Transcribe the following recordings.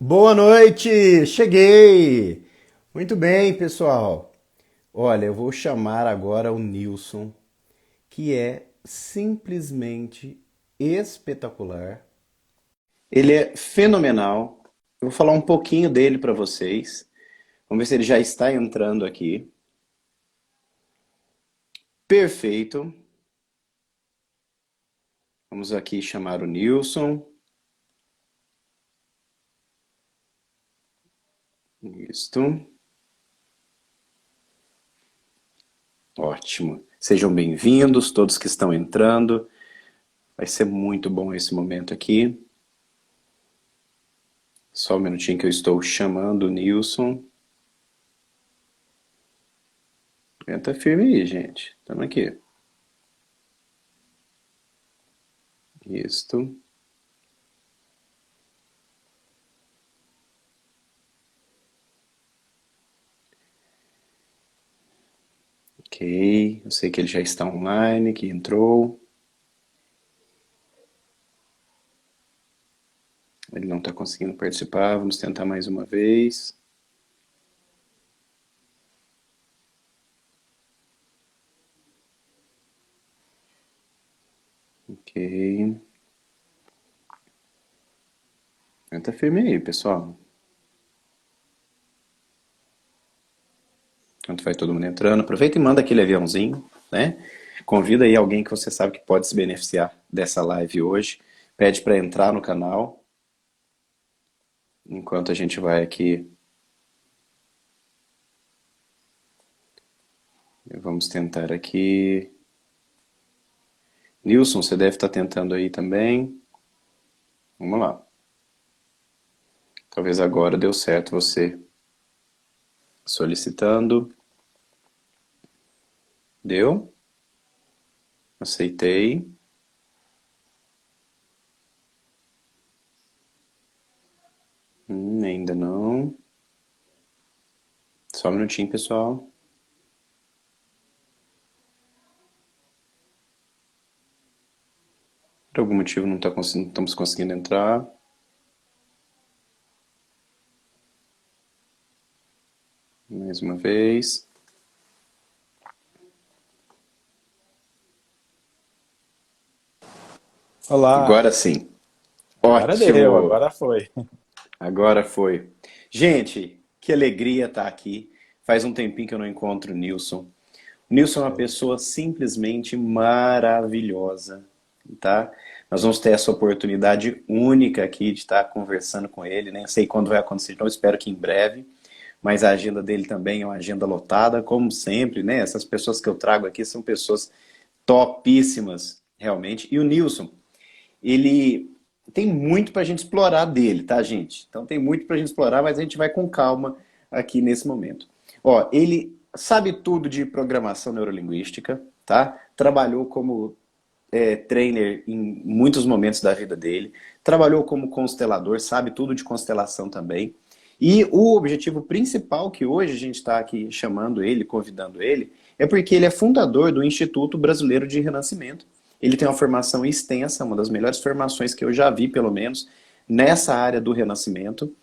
Boa noite! Cheguei! Muito bem, pessoal. Olha, eu vou chamar agora o Nilson, que é simplesmente espetacular. Ele é fenomenal. Eu vou falar um pouquinho dele para vocês. Vamos ver se ele já está entrando aqui. Perfeito. Vamos aqui chamar o Nilson. Isto. Ótimo. Sejam bem-vindos, todos que estão entrando. Vai ser muito bom esse momento aqui. Só um minutinho que eu estou chamando o Nilson. Aguenta firme aí, gente. Estamos aqui. Isto. Ok. Eu sei que ele já está online, que entrou. Ele não está conseguindo participar. Vamos tentar mais uma vez. Ok. Aguenta firme aí, pessoal. Enquanto vai todo mundo entrando, aproveita e manda aquele aviãozinho, né? Convida aí alguém que você sabe que pode se beneficiar dessa live hoje. Pede para entrar no canal. Enquanto a gente vai aqui. Vamos tentar aqui. Nilson, você deve estar tentando aí também. Vamos lá. Talvez agora deu certo você solicitando. Deu? Aceitei. Ainda não. Só um minutinho, pessoal. Por algum motivo não estamos conseguindo entrar. Mais uma vez. Olá, Agora sim. agora deu, Ótimo! agora foi. Agora foi. Gente, que alegria estar aqui. Faz um tempinho que eu não encontro o Nilson. O Nilson é uma pessoa simplesmente maravilhosa, tá? Nós vamos ter essa oportunidade única aqui de estar conversando com ele. Nem sei quando vai acontecer, então espero que em breve. Mas a agenda dele também é uma agenda lotada, como sempre, né? Essas pessoas que eu trago aqui são pessoas topíssimas, realmente. E o Nilson, ele tem muito para a gente explorar dele, tá, gente? Então tem muito para a gente explorar, mas a gente vai com calma aqui nesse momento. Ó, ele sabe tudo de programação neurolinguística, tá? Trabalhou como trainer em muitos momentos da vida dele, trabalhou como constelador, sabe tudo de constelação também. E o objetivo principal que hoje a gente está aqui chamando ele, convidando ele, é porque ele é fundador do Instituto Brasileiro de Renascimento. Ele tem uma formação extensa, uma das melhores formações que eu já vi, pelo menos, nessa área do renascimento.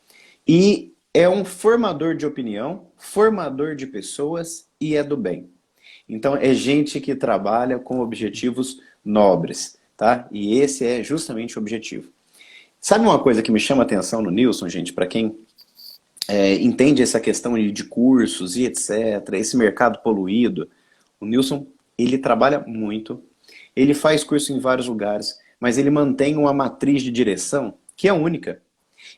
E é um formador de opinião, formador de pessoas e é do bem. Então, é gente que trabalha com objetivos nobres, tá? E esse é justamente o objetivo. Sabe uma coisa que me chama a atenção no Nilson, gente, para quem entende essa questão de cursos e etc., esse mercado poluído, o Nilson, ele trabalha muito, ele faz curso em vários lugares, mas ele mantém uma matriz de direção que é única.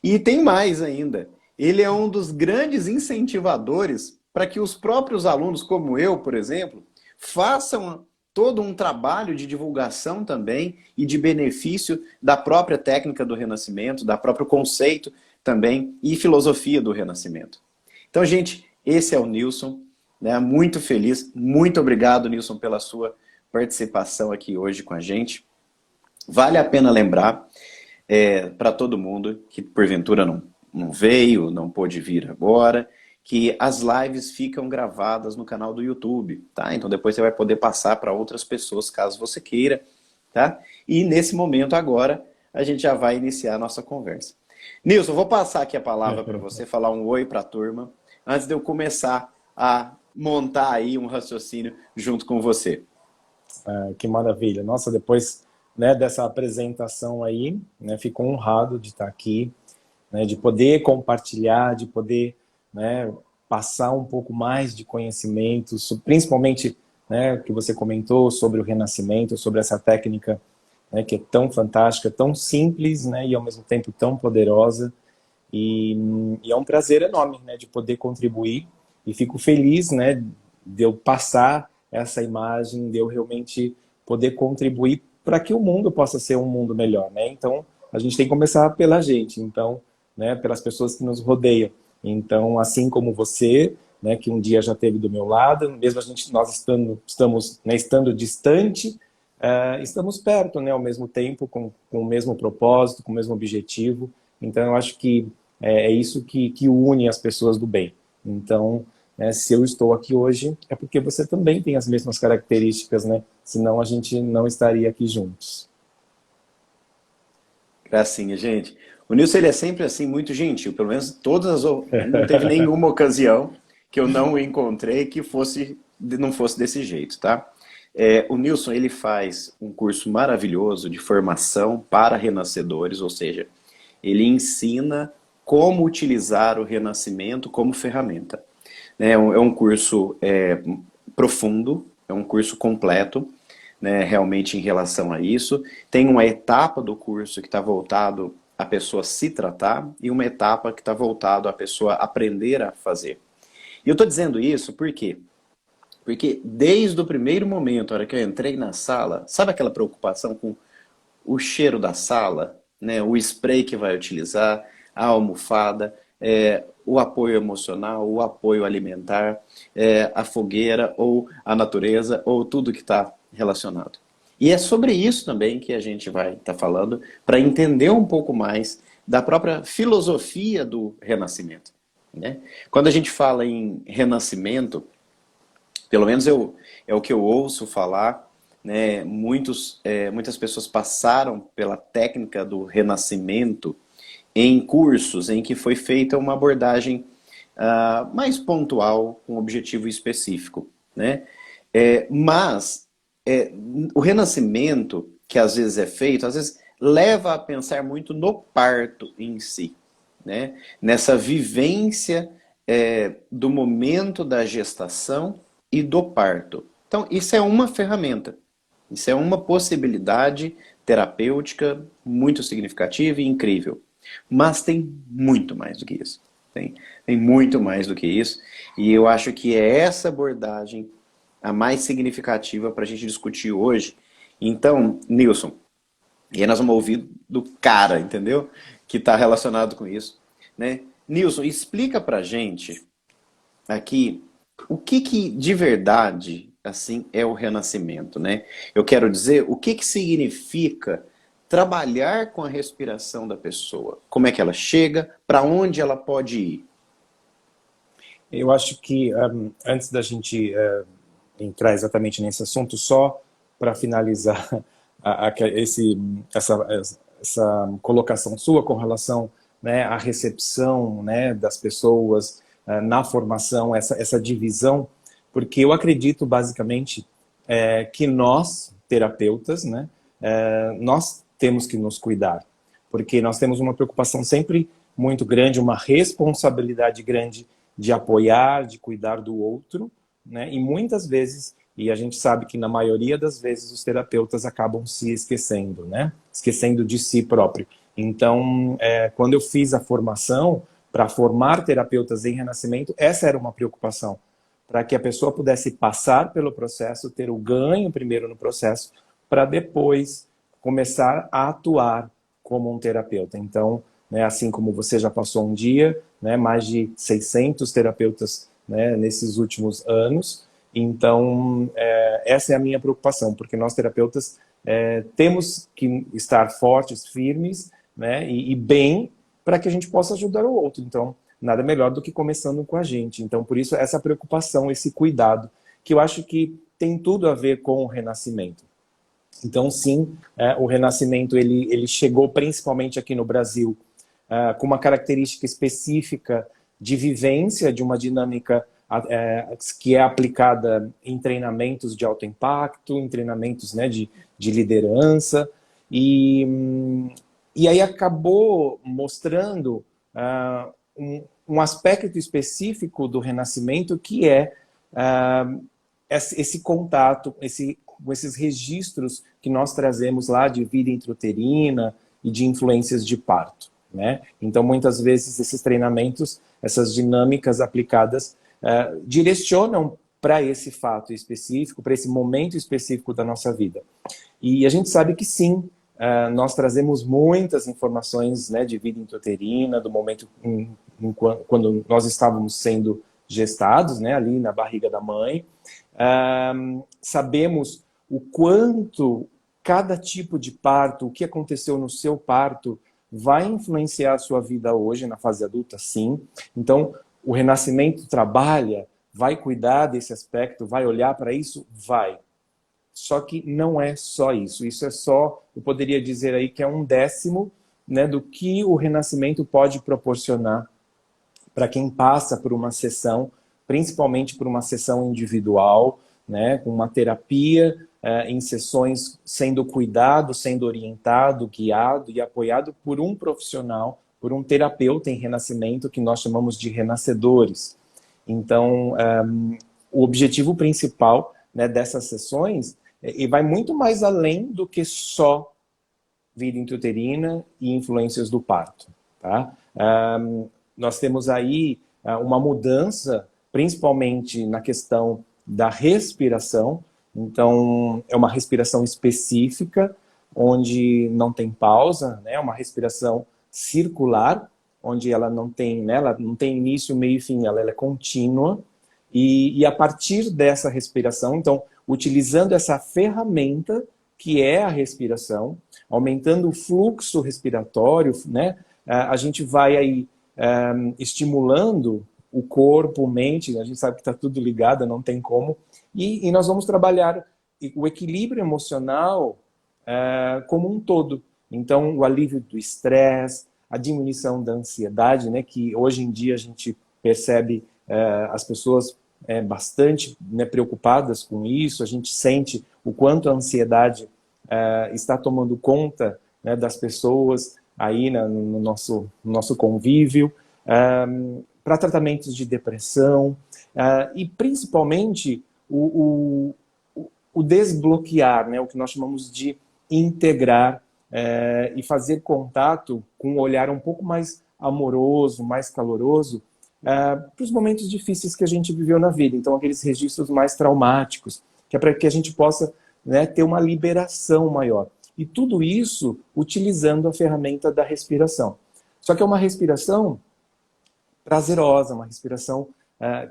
E tem mais ainda, ele é um dos grandes incentivadores para que os próprios alunos, como eu, por exemplo, façam todo um trabalho de divulgação também e de benefício da própria técnica do Renascimento, da próprio conceito também e filosofia do Renascimento. Então, gente, esse é o Nilson, né? Muito feliz, muito obrigado, Nilson, pela sua participação aqui hoje com a gente. Vale a pena lembrar para todo mundo que porventura não veio, não pôde vir agora, que as lives ficam gravadas no canal do YouTube, tá? Então depois você vai poder passar para outras pessoas, caso você queira, tá? E nesse momento agora, a gente já vai iniciar a nossa conversa. Nilson, vou passar aqui a palavra para você falar um oi para a turma, antes de eu começar a montar aí um raciocínio junto com você. Que maravilha. Nossa, depois, né, dessa apresentação aí, né, fico honrado de estar aqui, né, de poder compartilhar, de poder, né, passar um pouco mais de conhecimento, principalmente, né, que você comentou sobre o renascimento, sobre essa técnica, né, que é tão fantástica, tão simples, né, e ao mesmo tempo tão poderosa. E é um prazer enorme, né, de poder contribuir, e fico feliz, né, de eu passar essa imagem, de eu realmente poder contribuir para que o mundo possa ser um mundo melhor, né? Então, a gente tem que começar pela gente, então, né, pelas pessoas que nos rodeiam. Então, assim como você, né, que um dia já esteve do meu lado, mesmo nós estamos, né, estando distante, estamos perto, né, ao mesmo tempo, com o mesmo propósito, com o mesmo objetivo. Então, eu acho que é isso que une as pessoas do bem. Então, né, se eu estou aqui hoje, é porque você também tem as mesmas características, né? Senão a gente não estaria aqui juntos. Gracinha, gente. O Nilson, ele é sempre assim, muito gentil. Pelo menos não teve nenhuma ocasião que eu não o encontrei que não fosse desse jeito, tá? O Nilson, ele faz um curso maravilhoso de formação para renascedores, ou seja, ele ensina como utilizar o renascimento como ferramenta. É um curso profundo, é um curso completo, né, realmente em relação a isso. Tem uma etapa do curso que está voltado a pessoa se tratar e uma etapa que está voltado a pessoa aprender a fazer. E eu estou dizendo isso por quê? Porque desde o primeiro momento, a hora que eu entrei na sala, sabe aquela preocupação com o cheiro da sala, né, o spray que vai utilizar, a almofada, o apoio emocional, o apoio alimentar, a fogueira ou a natureza ou tudo que está relacionado. E é sobre isso também que a gente vai estar falando para entender um pouco mais da própria filosofia do renascimento, né? Quando a gente fala em renascimento, pelo menos é o que eu ouço falar, né? Muitas pessoas passaram pela técnica do renascimento em cursos em que foi feita uma abordagem mais pontual, com um objetivo específico, né? Mas o renascimento, que às vezes é feito, às vezes leva a pensar muito no parto em si, né? Nessa vivência do momento da gestação e do parto. Então, isso é uma ferramenta, isso é uma possibilidade terapêutica muito significativa e incrível. Mas tem muito mais do que isso. Tem muito mais do que isso. E eu acho que é essa abordagem a mais significativa para a gente discutir hoje. Então, Nilson, e aí nós vamos ouvir do cara, entendeu? Que está relacionado com isso, né? Nilson, explica pra gente aqui o que de verdade assim é o renascimento, né? Eu quero dizer, o que significa trabalhar com a respiração da pessoa? Como é que ela chega? Para onde ela pode ir? Eu acho que antes da gente entrar exatamente nesse assunto, só para finalizar essa colocação sua com relação, né, à recepção, né, das pessoas na formação, essa divisão, porque eu acredito basicamente que nós, terapeutas, né, nós temos que nos cuidar, porque nós temos uma preocupação sempre muito grande, uma responsabilidade grande de apoiar, de cuidar do outro, né? E muitas vezes, e a gente sabe que na maioria das vezes os terapeutas acabam se esquecendo, né? Esquecendo de si próprio. Então, quando eu fiz a formação para formar terapeutas em renascimento, essa era uma preocupação, para que a pessoa pudesse passar pelo processo, ter o ganho primeiro no processo, para depois começar a atuar como um terapeuta. Então, né, assim como você já passou um dia, né, mais de 600 terapeutas, né, nesses últimos anos. Então, essa é a minha preocupação, porque nós terapeutas temos que estar fortes, firmes, né, e bem, para que a gente possa ajudar o outro. Então, nada melhor do que começando com a gente. Então, por isso, essa preocupação, esse cuidado, que eu acho que tem tudo a ver com o renascimento. Então, sim, o renascimento ele chegou principalmente aqui no Brasil com uma característica específica de vivência de uma dinâmica que é aplicada em treinamentos de alto impacto, em treinamentos, né, de liderança, e aí acabou mostrando um aspecto específico do renascimento, que é esse contato, esses registros que nós trazemos lá de vida intrauterina e de influências de parto, né? Então, muitas vezes, esses treinamentos, essas dinâmicas aplicadas, direcionam para esse fato específico, para esse momento específico da nossa vida. E a gente sabe que sim, nós trazemos muitas informações, né, de vida intrauterina, do momento quando nós estávamos sendo gestados, né, ali na barriga da mãe. Sabemos o quanto cada tipo de parto, o que aconteceu no seu parto, vai influenciar a sua vida hoje, na fase adulta, sim. Então, o renascimento trabalha, vai cuidar desse aspecto, vai olhar para isso? Vai. Só que não é só isso. Isso é só, eu poderia dizer aí que é 1/10, né, do que o renascimento pode proporcionar para quem passa por uma sessão, principalmente por uma sessão individual, né, com uma terapia em sessões sendo cuidado, sendo orientado, guiado e apoiado por um profissional, por um terapeuta em renascimento que nós chamamos de renascedores. Então, o objetivo principal, né, dessas sessões e vai muito mais além do que só vida intrauterina e influências do parto, tá? Nós temos aí uma mudança, principalmente na questão da respiração. Então, é uma respiração específica, onde não tem pausa, né? Uma respiração circular, onde ela não tem, né? Ela não tem início, meio e fim, ela é contínua. E a partir dessa respiração, então, utilizando essa ferramenta que é a respiração, aumentando o fluxo respiratório, né? A gente vai aí estimulando o corpo, mente, a gente sabe que está tudo ligado, não tem como, e nós vamos trabalhar o equilíbrio emocional como um todo. Então, o alívio do estresse, a diminuição da ansiedade, né, que hoje em dia a gente percebe as pessoas bastante, né, preocupadas com isso, a gente sente o quanto a ansiedade está tomando conta, né, das pessoas aí no nosso convívio, para tratamentos de depressão, e principalmente o desbloquear, né, o que nós chamamos de integrar e fazer contato com um olhar um pouco mais amoroso, mais caloroso, para os momentos difíceis que a gente viveu na vida. Então, aqueles registros mais traumáticos, que é para que a gente possa, né, ter uma liberação maior. E tudo isso utilizando a ferramenta da respiração. Só que é uma respiração prazerosa, uma respiração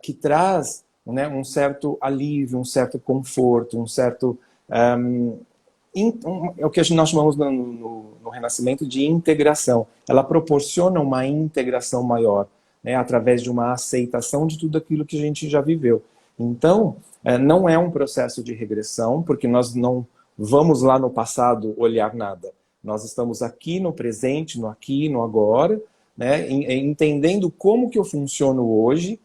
que traz, né, um certo alívio, um certo conforto, um certo... é o que nós chamamos no Renascimento de integração. Ela proporciona uma integração maior, né, através de uma aceitação de tudo aquilo que a gente já viveu. Então, não é um processo de regressão, porque nós não vamos lá no passado olhar nada. Nós estamos aqui no presente, no aqui, no agora, né, entendendo como que eu funciono hoje,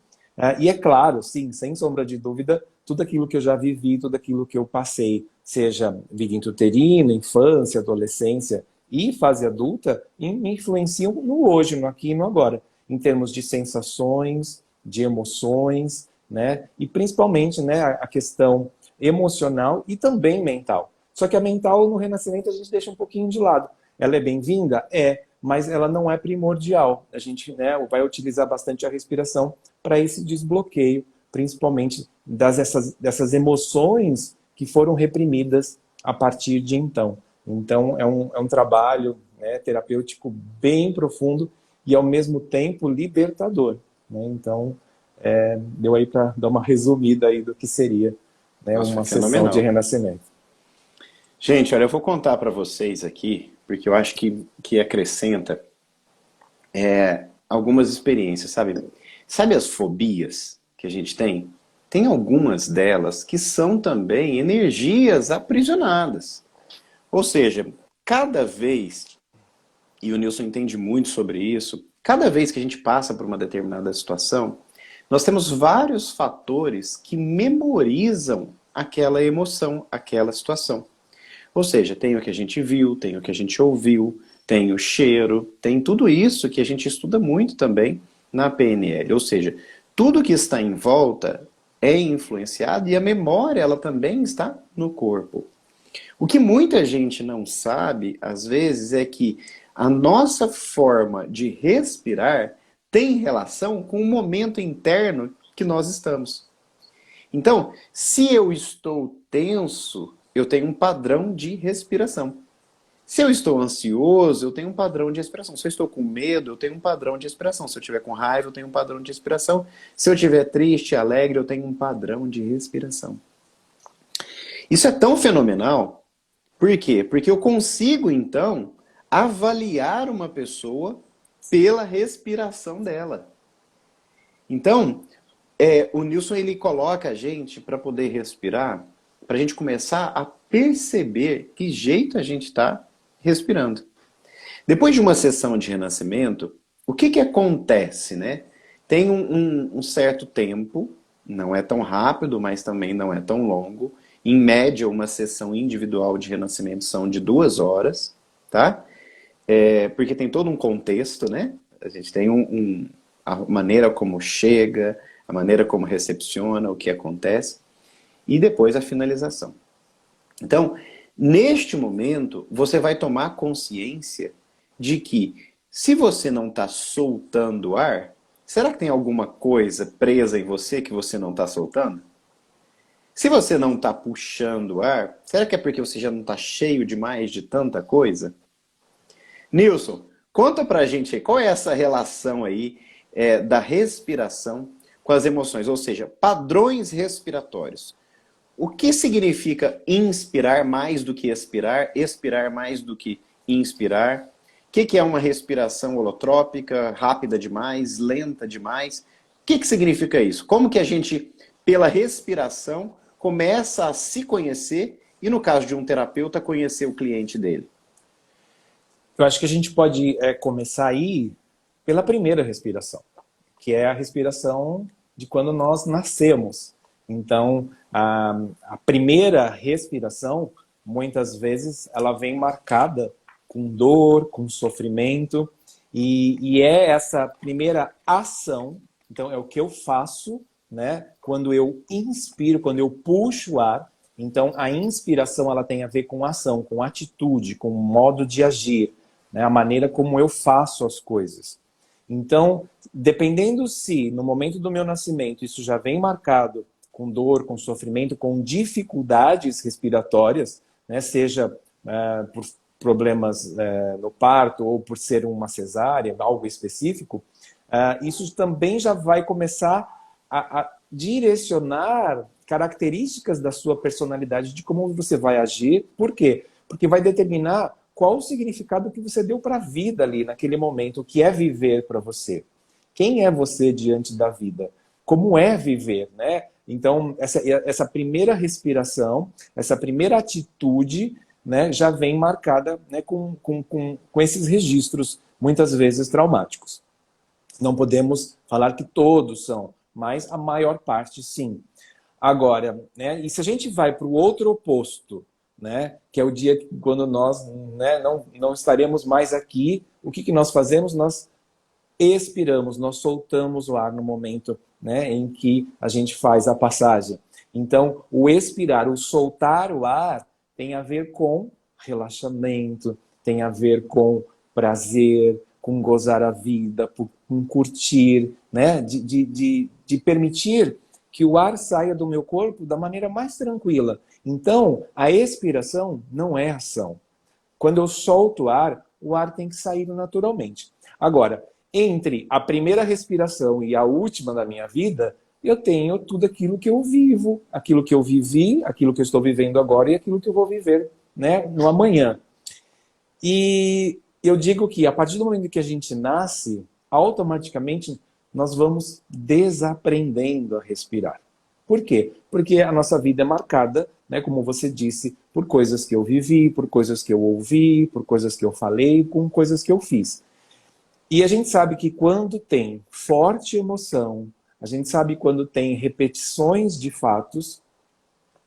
e é claro, sim, sem sombra de dúvida, tudo aquilo que eu já vivi, tudo aquilo que eu passei, seja vida intrauterina, infância, adolescência e fase adulta, me influenciam no hoje, no aqui e no agora, em termos de sensações, de emoções, né, e principalmente, né, a questão emocional e também mental. Só que a mental, no Renascimento, a gente deixa um pouquinho de lado. Ela é bem-vinda? É, mas ela não é primordial. A gente, né, vai utilizar bastante a respiração para esse desbloqueio, principalmente dessas emoções que foram reprimidas a partir de então. Então, é um trabalho, né, terapêutico bem profundo e, ao mesmo tempo, libertador, né? Então, deu aí para dar uma resumida aí do que seria, né, uma sessão de renascimento. Gente, olha, eu vou contar para vocês aqui, porque eu acho que acrescenta algumas experiências, sabe? Sabe as fobias que a gente tem? Tem algumas delas que são também energias aprisionadas. Ou seja, cada vez e o Nilson entende muito sobre isso, cada vez que a gente passa por uma determinada situação, nós temos vários fatores que memorizam aquela emoção, aquela situação. Ou seja, tem o que a gente viu, tem o que a gente ouviu, tem o cheiro, tem tudo isso que a gente estuda muito também na PNL. Ou seja, tudo que está em volta é influenciado e a memória ela também está no corpo. O que muita gente não sabe, às vezes, é que a nossa forma de respirar tem relação com o momento interno que nós estamos. Então, se eu estou tenso, eu tenho um padrão de respiração. Se eu estou ansioso, eu tenho um padrão de respiração. Se eu estou com medo, eu tenho um padrão de respiração. Se eu estiver com raiva, eu tenho um padrão de respiração. Se eu estiver triste, alegre, eu tenho um padrão de respiração. Isso é tão fenomenal. Por quê? Porque eu consigo, então, avaliar uma pessoa pela respiração dela. Então, o Nilson ele coloca a gente para poder respirar, para a gente começar a perceber que jeito a gente está respirando. Depois de uma sessão de renascimento, o que acontece, né? Tem um certo tempo, não é tão rápido, mas também não é tão longo. Em média, uma sessão individual de renascimento são de 2 horas, tá? Porque tem todo um contexto, né? A gente tem a maneira como chega, a maneira como recepciona, o que acontece, e depois a finalização. Então, neste momento, você vai tomar consciência de que, se você não está soltando ar, será que tem alguma coisa presa em você que você não está soltando? Se você não está puxando ar, será que é porque você já não está cheio demais de tanta coisa? Nilson, conta pra gente aí, qual é essa relação aí da respiração com as emoções, ou seja, padrões respiratórios. O que significa inspirar mais do que expirar, expirar mais do que inspirar? O que é uma respiração holotrópica, rápida demais, lenta demais? O que significa isso? Como que a gente, pela respiração, começa a se conhecer e, no caso de um terapeuta, conhecer o cliente dele? Eu acho que a gente pode começar aí pela primeira respiração, que é a respiração de quando nós nascemos. Então, a primeira respiração, muitas vezes, ela vem marcada com dor, com sofrimento, e é essa primeira ação, então é o que eu faço, né, quando eu inspiro, quando eu puxo o ar. Então, a inspiração ela tem a ver com ação, com atitude, com modo de agir, né, a maneira como eu faço as coisas. Então, dependendo se no momento do meu nascimento isso já vem marcado com dor, com sofrimento, com dificuldades respiratórias, né, seja por problemas no parto ou por ser uma cesárea, algo específico, isso também já vai começar a direcionar características da sua personalidade, de como você vai agir. Por quê? Porque vai determinar qual o significado que você deu para a vida ali, naquele momento, o que é viver para você. Quem é você diante da vida? Como é viver, né? Então, essa primeira respiração, essa primeira atitude, né, já vem marcada, né, com esses registros, muitas vezes traumáticos. Não podemos falar que todos são, mas a maior parte sim. Agora, né, e se a gente vai para o outro oposto, né, que é o dia quando nós, né, não estaremos mais aqui, o que nós fazemos? Nós expiramos, nós soltamos o ar no momento, né, em que a gente faz a passagem. Então, o expirar, o soltar o ar, tem a ver com relaxamento, tem a ver com prazer, com gozar a vida, com curtir, né, de permitir que o ar saia do meu corpo da maneira mais tranquila. Então, a expiração não é ação. Quando eu solto o ar tem que sair naturalmente. Agora, entre a primeira respiração e a última da minha vida, eu tenho tudo aquilo que eu vivo, aquilo que eu vivi, aquilo que eu estou vivendo agora e aquilo que eu vou viver, né, no amanhã. E eu digo que a partir do momento que a gente nasce, automaticamente nós vamos desaprendendo a respirar. Por quê? Porque a nossa vida é marcada, né, como você disse, por coisas que eu vivi, por coisas que eu ouvi, por coisas que eu falei, com coisas que eu fiz. E a gente sabe que quando tem forte emoção, a gente sabe quando tem repetições de fatos,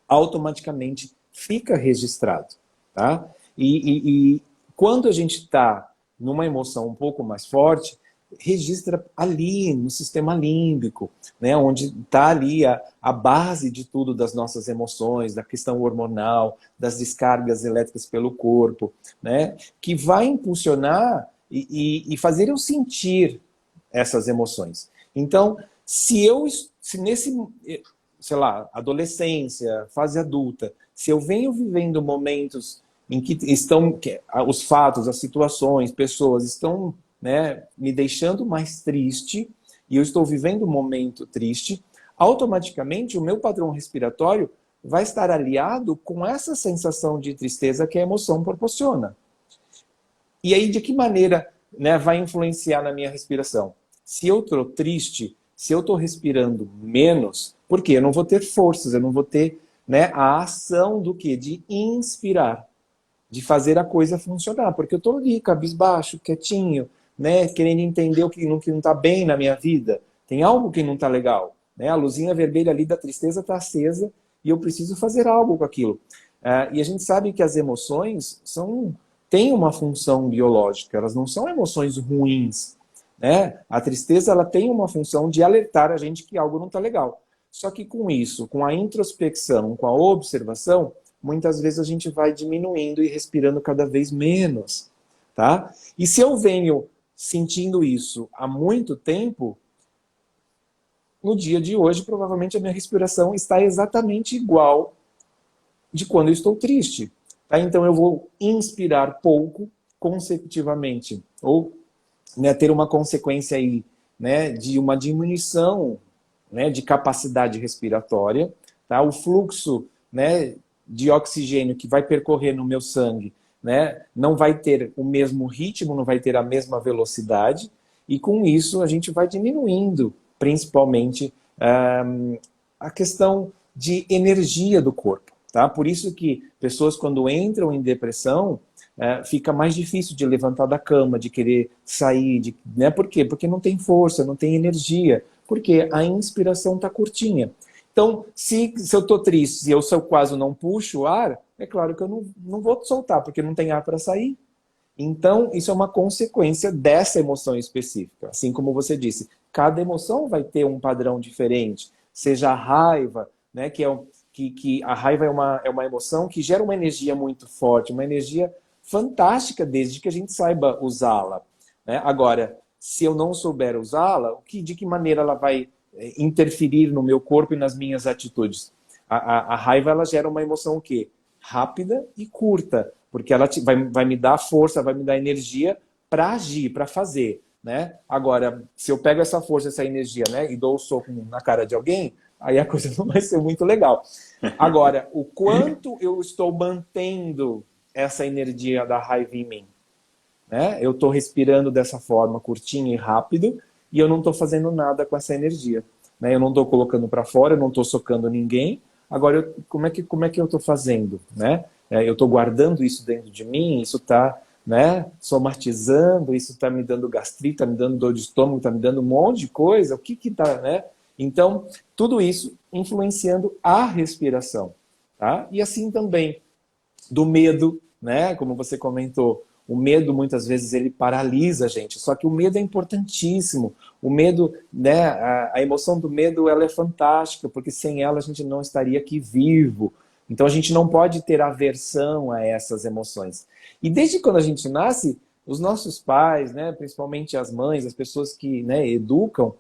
automaticamente fica registrado, tá? E quando a gente está numa emoção um pouco mais forte, registra ali no sistema límbico, né, onde está ali a base de tudo das nossas emoções, da questão hormonal, das descargas elétricas pelo corpo, né, que vai impulsionar e fazer eu sentir essas emoções. Então, se nesse, sei lá, adolescência, fase adulta, se eu venho vivendo momentos em que os fatos, as situações, pessoas estão, né, me deixando mais triste, e eu estou vivendo um momento triste, automaticamente o meu padrão respiratório vai estar aliado com essa sensação de tristeza que a emoção proporciona. E aí, de que maneira, né, vai influenciar na minha respiração? Se eu estou triste, se eu estou respirando menos, por quê? Eu não vou ter forças, eu não vou ter, né, a ação do quê? De inspirar, de fazer a coisa funcionar, porque eu estou ali, cabisbaixo, quietinho, né, querendo entender o que não está bem na minha vida. Tem algo que não está legal, né? A luzinha vermelha ali da tristeza está acesa e eu preciso fazer algo com aquilo. E a gente sabe que as emoções têm uma função biológica, elas não são emoções ruins, né? A tristeza, ela tem uma função de alertar a gente que algo não está legal. Só que com isso, com a introspecção, com a observação, muitas vezes a gente vai diminuindo e respirando cada vez menos, tá? E se eu venho sentindo isso há muito tempo, no dia de hoje, provavelmente a minha respiração está exatamente igual de quando eu estou triste, tá? Então eu vou inspirar pouco consecutivamente, ou, né, ter uma consequência aí, né, de uma diminuição, né, de capacidade respiratória, tá? O fluxo, né, de oxigênio que vai percorrer no meu sangue, né, não vai ter o mesmo ritmo, não vai ter a mesma velocidade, e com isso a gente vai diminuindo, principalmente, a questão de energia do corpo, tá? Por isso que pessoas, quando entram em depressão, fica mais difícil de levantar da cama, de querer sair, né? Por quê? Porque não tem força, não tem energia, porque a inspiração está curtinha. Então, se eu estou triste, se eu quase não puxo o ar, é claro que eu não vou soltar, porque não tem ar para sair. Então, isso é uma consequência dessa emoção específica. Assim como você disse, cada emoção vai ter um padrão diferente. Seja a raiva, né, que a raiva é uma emoção que gera uma energia muito forte, uma energia fantástica desde que a gente saiba usá-la, né? Agora, se eu não souber usá-la, de que maneira ela vai interferir no meu corpo e nas minhas atitudes? A raiva, ela gera uma emoção o quê? Rápida e curta, porque ela vai me dar força, vai me dar energia para agir, para fazer, né? Agora, se eu pego essa força, essa energia, né, e dou o soco na cara de alguém, aí a coisa não vai ser muito legal. Agora, o quanto eu estou mantendo essa energia da raiva em mim, né? Eu estou respirando dessa forma, curtinho e rápido, e eu não estou fazendo nada com essa energia, né? Eu não estou colocando para fora, eu não estou socando ninguém. Agora, como é que eu estou fazendo, né? Eu estou guardando isso dentro de mim, isso está, né, somatizando, isso está me dando gastrite, está me dando dor de estômago, está me dando um monte de coisa, o que está, né? Então, tudo isso influenciando a respiração, tá? E assim também, do medo, né? Como você comentou, o medo muitas vezes ele paralisa a gente, só que o medo é importantíssimo. O medo, né, a emoção do medo, ela é fantástica, porque sem ela a gente não estaria aqui vivo. Então a gente não pode ter aversão a essas emoções. E desde quando a gente nasce, os nossos pais, né, principalmente as mães, as pessoas que, né, educam,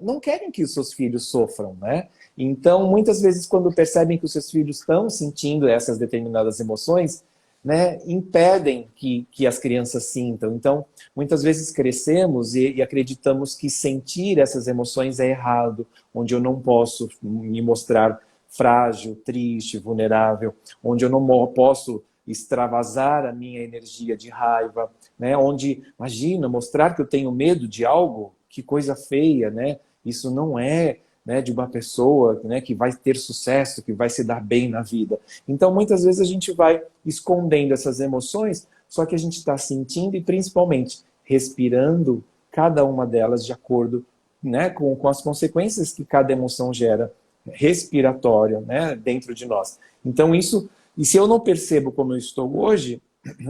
não querem que os seus filhos sofram, né? Então, muitas vezes, quando percebem que os seus filhos estão sentindo essas determinadas emoções, né, impedem que as crianças sintam. Então, muitas vezes crescemos e acreditamos que sentir essas emoções é errado, onde eu não posso me mostrar frágil, triste, vulnerável, onde eu não posso extravasar a minha energia de raiva, né? Onde, imagina, mostrar que eu tenho medo de algo, que coisa feia, né? Isso não é, né, de uma pessoa, né, que vai ter sucesso, que vai se dar bem na vida. Então, muitas vezes a gente vai escondendo essas emoções, só que a gente está sentindo e principalmente respirando cada uma delas de acordo, né, com as consequências que cada emoção gera respiratória, né, dentro de nós. Então isso, e se eu não percebo como eu estou hoje,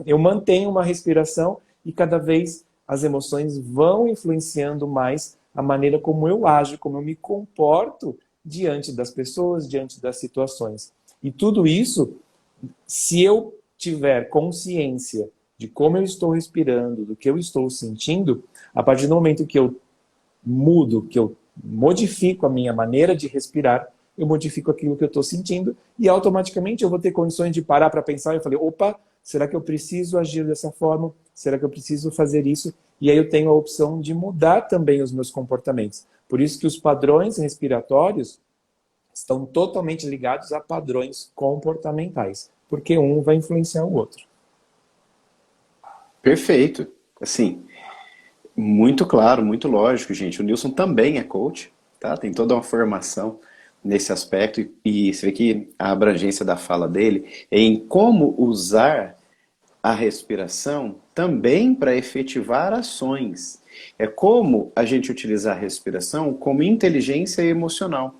eu mantenho uma respiração e cada vez as emoções vão influenciando mais a maneira como eu ajo, como eu me comporto diante das pessoas, diante das situações. E tudo isso, se eu tiver consciência de como eu estou respirando, do que eu estou sentindo, a partir do momento que eu mudo, que eu modifico a minha maneira de respirar, eu modifico aquilo que eu estou sentindo e automaticamente eu vou ter condições de parar para pensar e falei, opa, será que eu preciso agir dessa forma? Será que eu preciso fazer isso? E aí eu tenho a opção de mudar também os meus comportamentos. Por isso que os padrões respiratórios estão totalmente ligados a padrões comportamentais, porque um vai influenciar o outro. Perfeito. Assim, muito claro, muito lógico, gente. O Nilson também é coach, tá? Tem toda uma formação nesse aspecto e você vê que a abrangência da fala dele é em como usar a respiração também para efetivar ações. É como a gente utilizar a respiração como inteligência emocional.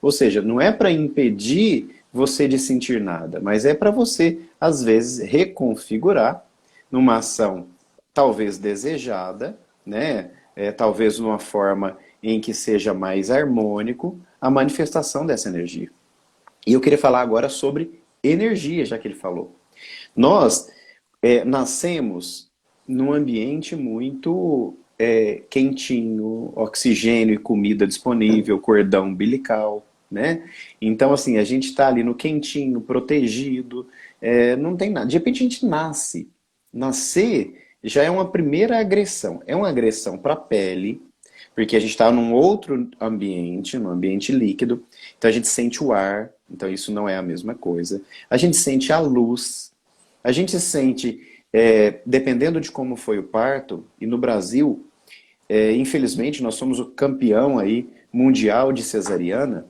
Ou seja, não é para impedir você de sentir nada, mas é para você, às vezes, reconfigurar numa ação talvez desejada, né? Talvez numa forma em que seja mais harmônico a manifestação dessa energia. E eu queria falar agora sobre energia, já que ele falou. Nós nascemos num ambiente muito quentinho, oxigênio e comida disponível, cordão umbilical, né? Então, assim, a gente está ali no quentinho, protegido, não tem nada. De repente a gente nasce. Nascer já é uma primeira agressão. É uma agressão para a pele, porque a gente está num outro ambiente, num ambiente líquido, então a gente sente o ar, então isso não é a mesma coisa. A gente sente a luz, a gente sente, dependendo de como foi o parto, e no Brasil, infelizmente, nós somos o campeão aí mundial de cesariana.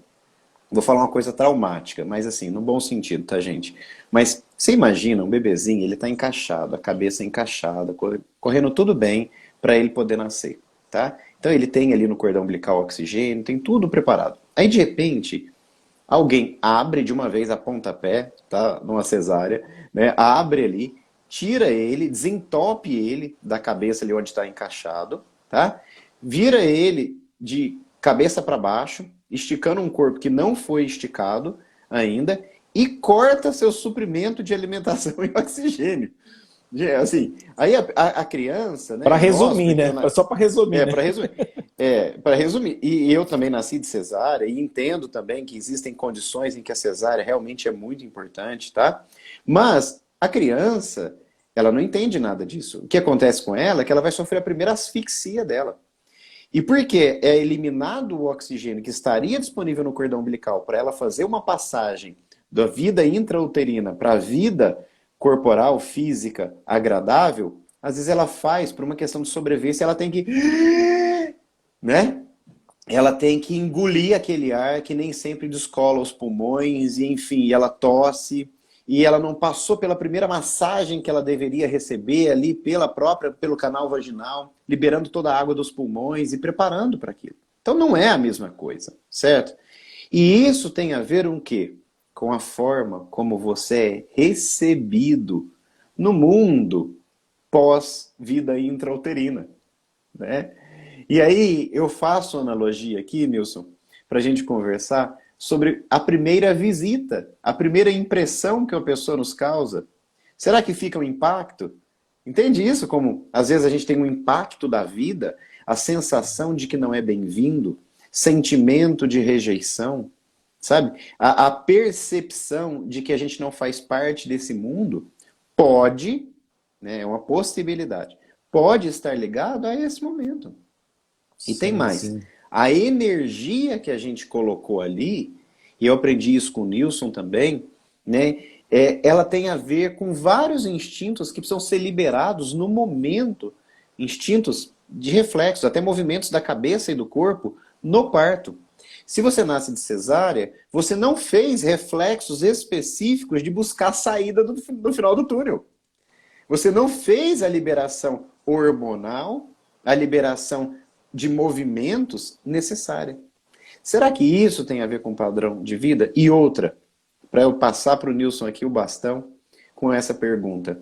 Vou falar uma coisa traumática, mas assim, no bom sentido, tá, gente? Mas você imagina um bebezinho, ele tá encaixado, a cabeça encaixada, correndo tudo bem para ele poder nascer, tá? Então ele tem ali no cordão umbilical oxigênio, tem tudo preparado. Aí de repente, alguém abre de uma vez a pontapé, tá? Numa cesárea, né? Abre ali, tira ele, desentope ele da cabeça ali onde está encaixado, tá? Vira ele de cabeça para baixo, esticando um corpo que não foi esticado ainda, e corta seu suprimento de alimentação e oxigênio. Assim, aí a criança, né? Para resumir, né? Só para resumir, né? Para resumir. Para resumir. E eu também nasci de cesárea e entendo também que existem condições em que a cesárea realmente é muito importante, tá? Mas a criança, ela não entende nada disso. O que acontece com ela é que ela vai sofrer a primeira asfixia dela. E porque é eliminado o oxigênio que estaria disponível no cordão umbilical para ela fazer uma passagem da vida intrauterina para a vida corporal, física, agradável, às vezes ela faz, por uma questão de sobrevivência, ela tem que... né? Ela tem que engolir aquele ar que nem sempre descola os pulmões, e enfim, ela tosse, e ela não passou pela primeira massagem que ela deveria receber ali pelo canal vaginal, liberando toda a água dos pulmões e preparando para aquilo. Então não é a mesma coisa, certo? E isso tem a ver com o quê? Com a forma como você é recebido no mundo pós-vida intrauterina, né? E aí eu faço analogia aqui, Nilson, para a gente conversar sobre a primeira visita, a primeira impressão que uma pessoa nos causa. Será que fica um impacto? Entende isso como, às vezes, a gente tem um impacto da vida, a sensação de que não é bem-vindo, sentimento de rejeição, sabe? A percepção de que a gente não faz parte desse mundo pode, né, é uma possibilidade, pode estar ligado a esse momento. E tem mais. Sim. A energia que a gente colocou ali, e eu aprendi isso com o Nilson também, né? Ela tem a ver com vários instintos que precisam ser liberados no momento, instintos de reflexos, até movimentos da cabeça e do corpo no parto. Se você nasce de cesárea, você não fez reflexos específicos de buscar a saída do final do túnel. Você não fez a liberação hormonal, a liberação de movimentos necessária. Será que isso tem a ver com padrão de vida? E outra, para eu passar para o Nilson aqui o bastão com essa pergunta.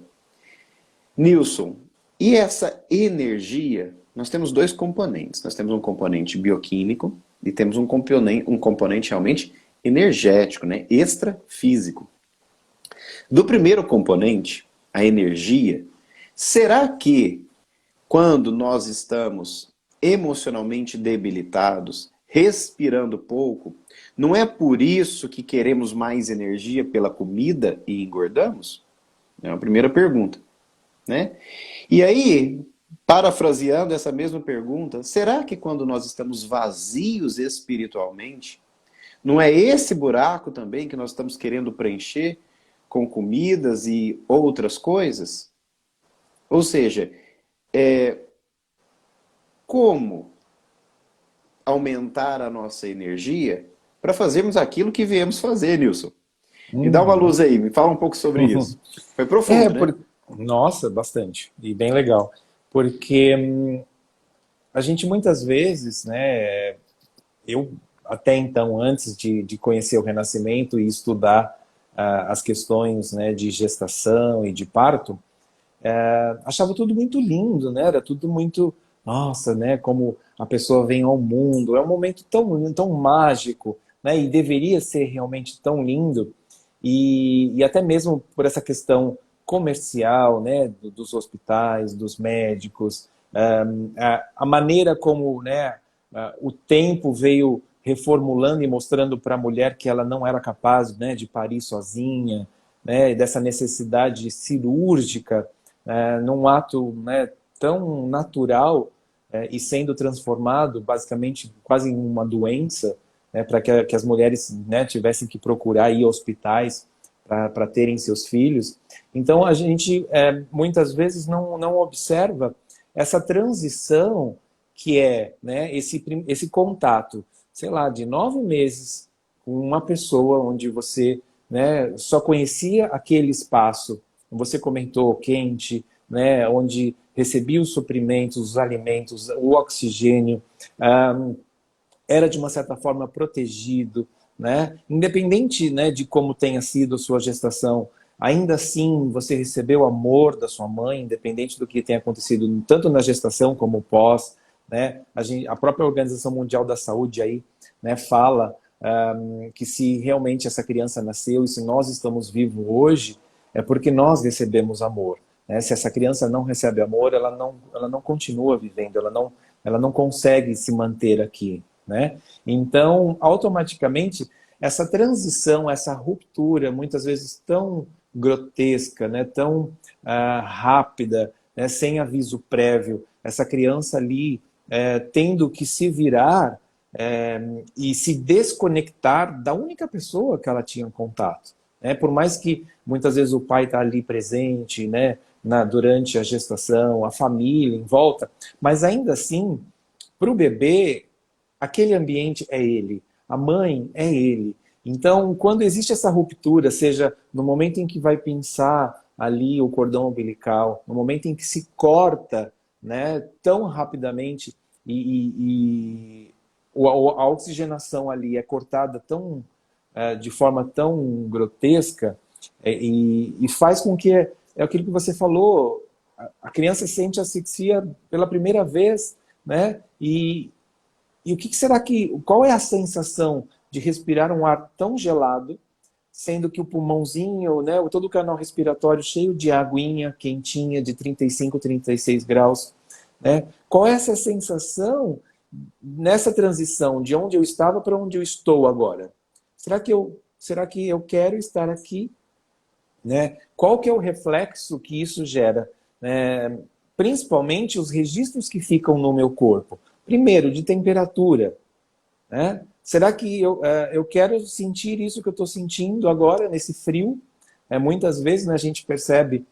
Nilson, e essa energia? Nós temos dois componentes. Nós temos um componente bioquímico e temos um componente realmente energético, né? Extrafísico. Do primeiro componente, a energia, será que quando nós estamos emocionalmente debilitados, respirando pouco, não é por isso que queremos mais energia pela comida e engordamos? É uma primeira pergunta, né? E aí, parafraseando essa mesma pergunta, será que quando nós estamos vazios espiritualmente, não é esse buraco também que nós estamos querendo preencher com comidas e outras coisas? Ou seja, como aumentar a nossa energia para fazermos aquilo que viemos fazer, Nilson? Me dá uma luz aí, me fala um pouco sobre isso. Foi profundo, né? Nossa, bastante. E bem legal. Porque a gente muitas vezes, né, eu até então, antes de conhecer o Renascimento e estudar as questões, né, de gestação e de parto, achava tudo muito lindo, né? Era tudo muito, nossa, né? Como a pessoa vem ao mundo. É um momento tão mágico, né? E deveria ser realmente tão lindo. E até mesmo por essa questão comercial, né? Dos hospitais, dos médicos, a maneira como, né? O tempo veio reformulando e mostrando para a mulher que ela não era capaz, né? De parir sozinha, né? Dessa necessidade cirúrgica, num ato, né, tão natural e sendo transformado basicamente quase em uma doença, né, para que as mulheres, né, tivessem que procurar ir a hospitais para terem seus filhos. Então a gente muitas vezes não observa essa transição que é, né, esse contato, sei lá, de 9 meses com uma pessoa onde você, né, só conhecia aquele espaço. Você comentou quente, né, onde recebia os suprimentos, os alimentos, o oxigênio, era de uma certa forma protegido, né? Independente, né, de como tenha sido a sua gestação, ainda assim você recebeu o amor da sua mãe, independente do que tenha acontecido, tanto na gestação como pós, né? A própria Organização Mundial da Saúde aí, né, fala que se realmente essa criança nasceu e se nós estamos vivos hoje, é porque nós recebemos amor, né? Se essa criança não recebe amor, ela não continua vivendo, ela não consegue se manter aqui, né? Então, automaticamente, essa transição, essa ruptura, muitas vezes tão grotesca, né? Tão rápida, né? Sem aviso prévio, essa criança ali tendo que se virar e se desconectar da única pessoa que ela tinha contato. Por mais que muitas vezes o pai está ali presente, né, durante a gestação, a família em volta, mas ainda assim, para o bebê, aquele ambiente é ele, a mãe é ele. Então, quando existe essa ruptura, seja no momento em que vai pinçar ali o cordão umbilical, no momento em que se corta, né, tão rapidamente e a oxigenação ali é cortada de forma tão grotesca e faz com que, é aquilo que você falou, a criança sente asfixia pela primeira vez, né? E o que será qual é a sensação de respirar um ar tão gelado, sendo que o pulmãozinho, né, todo o canal respiratório cheio de aguinha quentinha de 35, 36 graus, né? Qual é essa sensação nessa transição de onde eu estava para onde eu estou agora? Será que eu quero estar aqui? Né? Qual que é o reflexo que isso gera? Principalmente os registros que ficam no meu corpo. Primeiro, de temperatura. Né? Será que eu quero sentir isso que eu estou sentindo agora, nesse frio? Muitas vezes, né, a gente percebe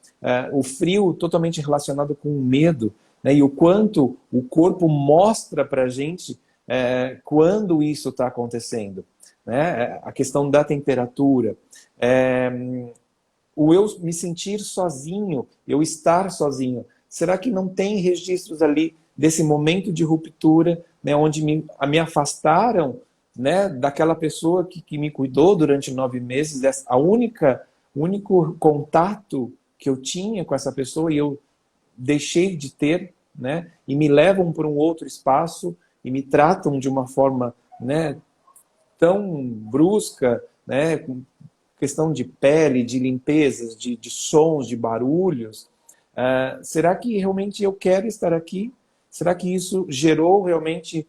o frio totalmente relacionado com o medo, né? E o quanto o corpo mostra para a gente quando isso está acontecendo, né? A questão da temperatura, o eu me sentir sozinho, eu estar sozinho. Será que não tem registros ali desse momento de ruptura, né, onde me afastaram, né, daquela pessoa que me cuidou durante 9 meses, o único contato que eu tinha com essa pessoa e eu deixei de ter, né, e me levam para um outro espaço e me tratam de uma forma, né, tão brusca, né, com questão de pele, de limpezas, de sons, de barulhos. Será que realmente eu quero estar aqui? Será que isso gerou realmente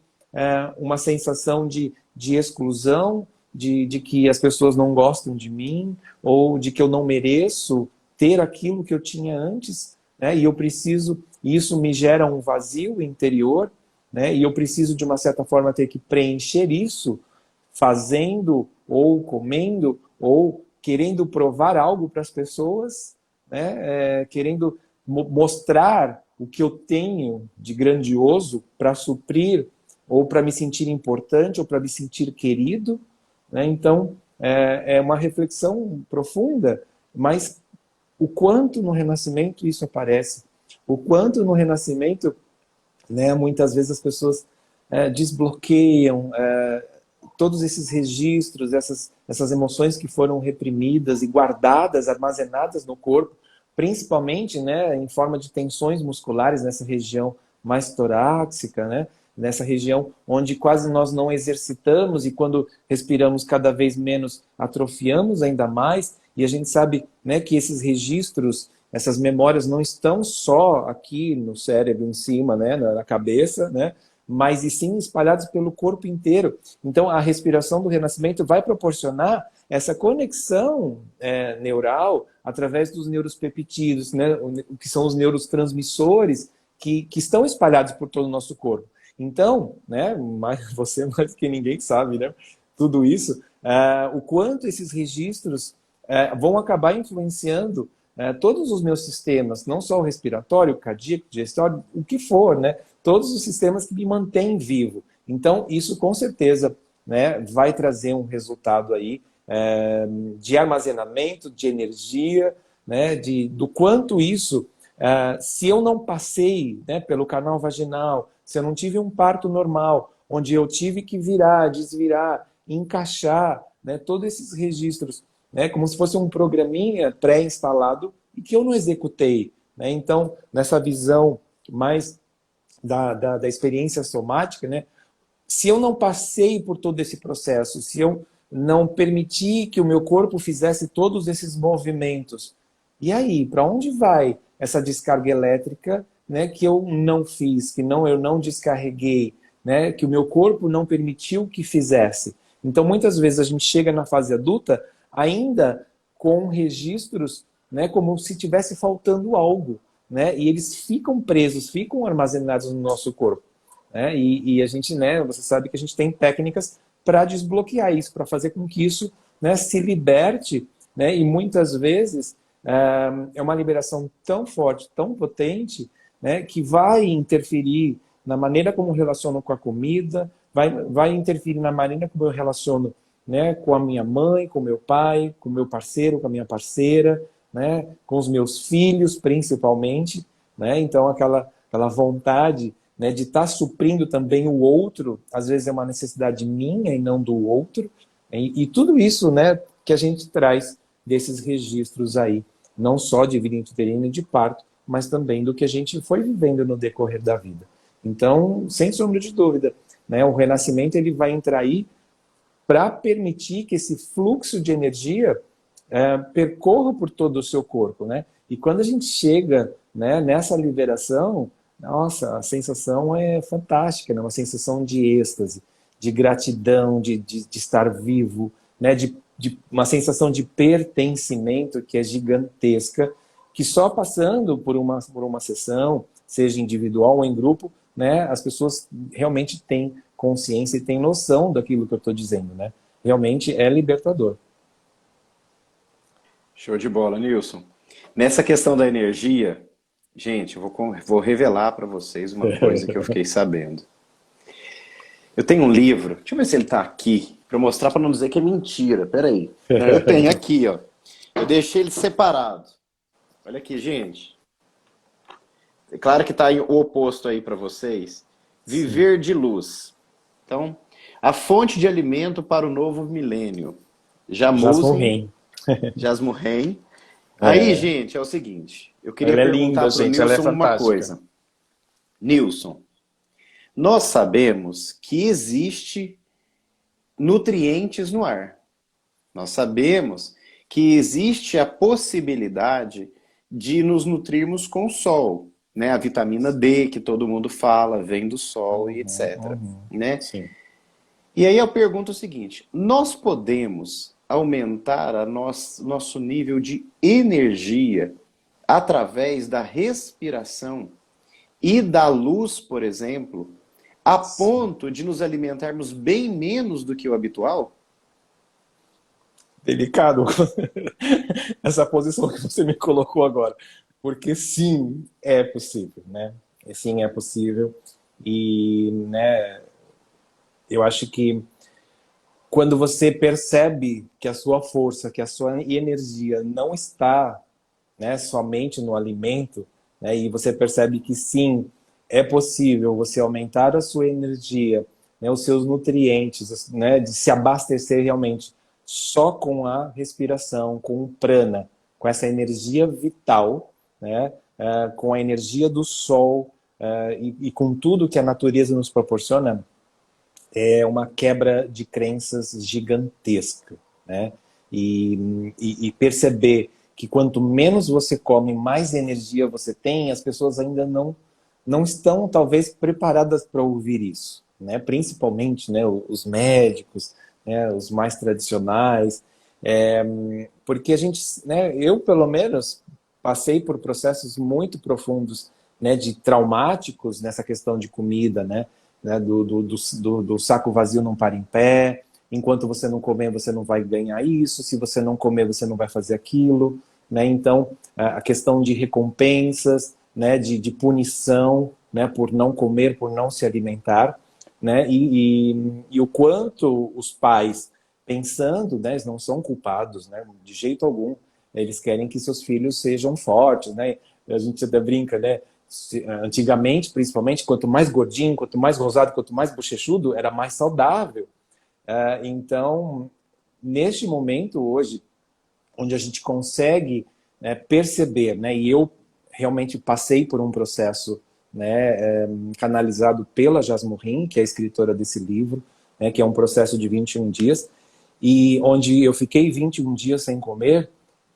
uma sensação de exclusão, de que as pessoas não gostam de mim, ou de que eu não mereço ter aquilo que eu tinha antes, né? E eu preciso, e isso me gera um vazio interior, né? E eu preciso, de uma certa forma, ter que preencher isso fazendo ou comendo ou querendo provar algo para as pessoas, né? Querendo mostrar o que eu tenho de grandioso para suprir ou para me sentir importante ou para me sentir querido, né? Então, é uma reflexão profunda, mas o quanto no Renascimento isso aparece, o quanto no Renascimento, né, muitas vezes as pessoas desbloqueiam todos esses registros, essas emoções que foram reprimidas e guardadas, armazenadas no corpo, principalmente, né, em forma de tensões musculares nessa região mais torácica, né, nessa região onde quase nós não exercitamos e quando respiramos cada vez menos atrofiamos ainda mais, e a gente sabe, né, que esses registros, essas memórias não estão só aqui no cérebro em cima, né, na cabeça, né, mas e sim espalhados pelo corpo inteiro. Então, a respiração do renascimento vai proporcionar essa conexão neural através dos neuropeptídeos, né, que são os neurotransmissores que estão espalhados por todo o nosso corpo. Então, né, você mais que ninguém sabe, né, tudo isso, o quanto esses registros vão acabar influenciando todos os meus sistemas, não só o respiratório, o cardíaco, o digestório, o que for, né? Todos os sistemas que me mantêm vivo. Então, isso com certeza, né, vai trazer um resultado aí de armazenamento, de energia, né, do quanto isso, se eu não passei, né, pelo canal vaginal, se eu não tive um parto normal, onde eu tive que virar, desvirar, encaixar, né, todos esses registros, né, como se fosse um programinha pré-instalado e que eu não executei, né? Então, nessa visão mais da experiência somática, né, se eu não passei por todo esse processo, se eu não permiti que o meu corpo fizesse todos esses movimentos, e aí, para onde vai essa descarga elétrica, né, que eu não fiz, eu não descarreguei, né, que o meu corpo não permitiu que fizesse? Então, muitas vezes a gente chega na fase adulta ainda com registros, né, como se tivesse faltando algo, né, e eles ficam presos, ficam armazenados no nosso corpo, né, e a gente, né, você sabe que a gente tem técnicas para desbloquear isso, para fazer com que isso, né, se liberte, né, e muitas vezes é uma liberação tão forte, tão potente, né, que vai interferir na maneira como eu relaciono com a comida, vai interferir na maneira como eu relaciono, né, com a minha mãe, com o meu pai, com o meu parceiro, com a minha parceira, né, com os meus filhos, principalmente, né? Então, aquela vontade, né, de estar suprindo também o outro, às vezes é uma necessidade minha e não do outro, e tudo isso, né, que a gente traz desses registros aí, não só de vida intrauterina e de parto, mas também do que a gente foi vivendo no decorrer da vida. Então, sem sombra de dúvida, né, o renascimento ele vai entrar aí para permitir que esse fluxo de energia percorra por todo o seu corpo, né? E quando a gente chega, né, nessa liberação, nossa, a sensação é fantástica, né? Uma sensação de êxtase, de gratidão, de estar vivo, né? De uma sensação de pertencimento que é gigantesca, que só passando por uma sessão, seja individual ou em grupo, né, as pessoas realmente têm consciência e têm noção daquilo que eu estou dizendo, né? Realmente é libertador. Show de bola, Nilson. Nessa questão da energia, gente, vou revelar para vocês uma coisa que eu fiquei sabendo. Eu tenho um livro, deixa eu ver se ele tá aqui, para mostrar, para não dizer que é mentira. Peraí. Não, eu tenho aqui, ó. Eu deixei ele separado. Olha aqui, gente. É claro que tá o oposto aí para vocês. Sim. Viver de luz. Então, a fonte de alimento para o novo milênio. Jamuzin, Jasmine. Jasmurren. Aí, É. gente, é o seguinte. Eu queria Ela é perguntar linda, para o gente. Ela é Nilson uma fantástica. coisa. Nilson, nós sabemos que existe nutrientes no ar. Nós sabemos que existe a possibilidade de nos nutrirmos com o sol, né? A vitamina D que todo mundo fala, vem do sol e Uhum, etc, uhum. né? Sim. E aí eu pergunto o seguinte: nós podemos aumentar nosso nível de energia através da respiração e da luz, por exemplo, a Sim. ponto de nos alimentarmos bem menos do que o habitual? Delicado essa posição que você me colocou agora. Porque sim, é possível, né? Sim, é possível. E, né, eu acho que quando você percebe que a sua força, que a sua energia não está, né, somente no alimento, né, e você percebe que sim, é possível você aumentar a sua energia, né, os seus nutrientes, né, de se abastecer realmente só com a respiração, com o prana, com essa energia vital, né, com a energia do sol, e com tudo que a natureza nos proporciona, é uma quebra de crenças gigantesca, né? E perceber que quanto menos você come, mais energia você tem, as pessoas ainda não estão, talvez, preparadas para ouvir isso, né? Principalmente, né, os médicos, né, os mais tradicionais, porque a gente, né, eu, pelo menos, passei por processos muito profundos, né, de traumáticos nessa questão de comida, né, do saco vazio não para em pé, enquanto você não comer, você não vai ganhar isso, se você não comer, você não vai fazer aquilo, né? Então, a questão de recompensas, né, de punição, né, por não comer, por não se alimentar, né, e o quanto os pais, pensando, né, eles não são culpados, né, de jeito algum, eles querem que seus filhos sejam fortes, né, a gente até brinca, né, antigamente, principalmente, quanto mais gordinho, quanto mais rosado, quanto mais bochechudo, era mais saudável. Então, neste momento hoje, onde a gente consegue, né, perceber, né, e eu realmente passei por um processo, né, canalizado pela Jasmurrim, que é a escritora desse livro, né, que é um processo de 21 dias, e onde eu fiquei 21 dias sem comer,